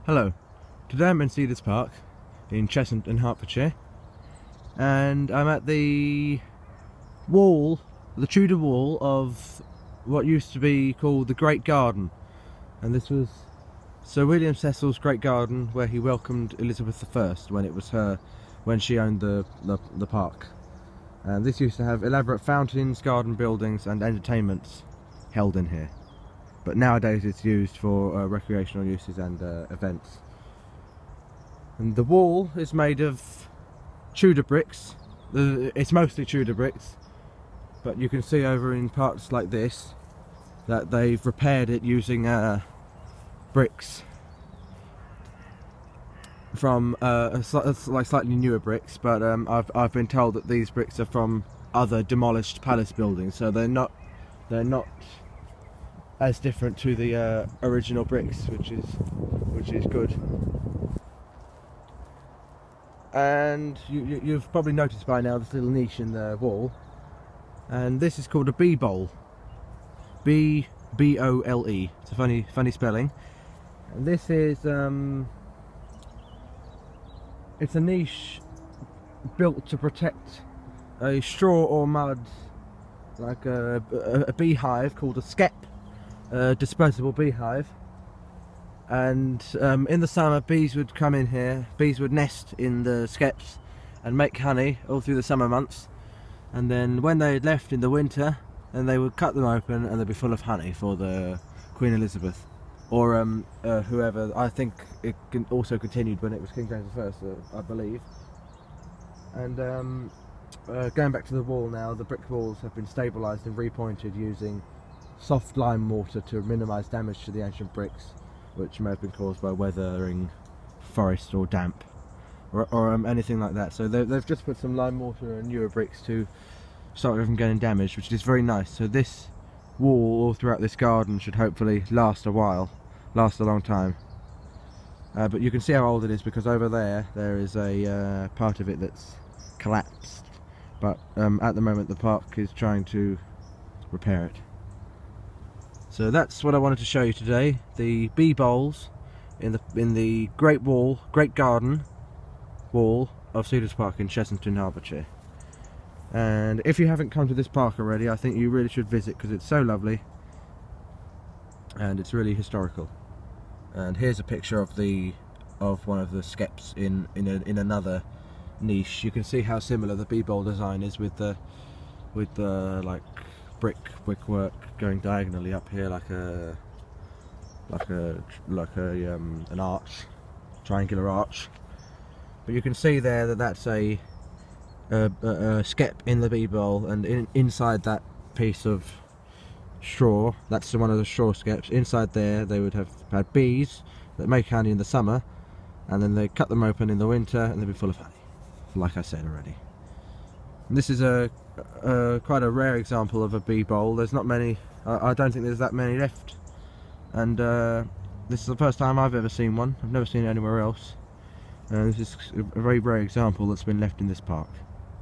Hello, today I'm in Cedars Park in Cheshunt in Hertfordshire, and I'm at the wall, the Tudor wall of what used to be called the Great Garden, and this was Sir William Cecil's Great Garden where he welcomed Elizabeth I when she owned the park. And this used to have elaborate fountains, garden buildings and entertainments held in here. But nowadays it's used for recreational uses and events. And the wall is made of Tudor bricks. It's mostly Tudor bricks, but you can see over in parts like this that they've repaired it using bricks from slightly newer bricks. But I've been told that these bricks are from other demolished palace buildings, so they're not as different to the original bricks, which is good. And you've probably noticed by now this little niche in the wall, and this is called a B-Bole. B-O-L-E. It's a funny spelling. And this is it's a niche built to protect a straw or mud, like a beehive called a skep. Disposable beehive, and in the summer bees would come in here, bees would nest in the skeps and make honey all through the summer months, and then when they had left in the winter, then they would cut them open and they'd be full of honey for the Queen Elizabeth, or whoever. I think it also continued when it was King James I, I believe. And going back to the wall now, the brick walls have been stabilised and repointed using soft lime mortar to minimise damage to the ancient bricks, which may have been caused by weathering, forest or damp, or anything like that. So they've just put some lime mortar and newer bricks to stop it from getting damaged, which is very nice. So this wall all throughout this garden should hopefully last a long time. But you can see how old it is, because over there is a part of it that's collapsed, but at the moment the park is trying to repair it. So that's what I wanted to show you today, the B-Boles in the Great Garden wall of Cedars Park in Cheshunt in Hertfordshire. And if you haven't come to this park already, I think you really should visit, because it's so lovely and it's really historical. And here's a picture of one of the skeps in another niche. You can see how similar the B-Bole design is with the like brickwork going diagonally up here, like an arch, triangular arch. But you can see there that that's a skep in the B-Bole, and inside that piece of straw, that's one of the straw skeps. Inside there they would have had bees that make honey in the summer, and then they cut them open in the winter and they'd be full of honey, like I said already. And this is quite a rare example of a B-Bole. There's not many. I don't think there's that many left, and this is the first time I've ever seen one. I've never seen it anywhere else. This is a very rare example that's been left in this park.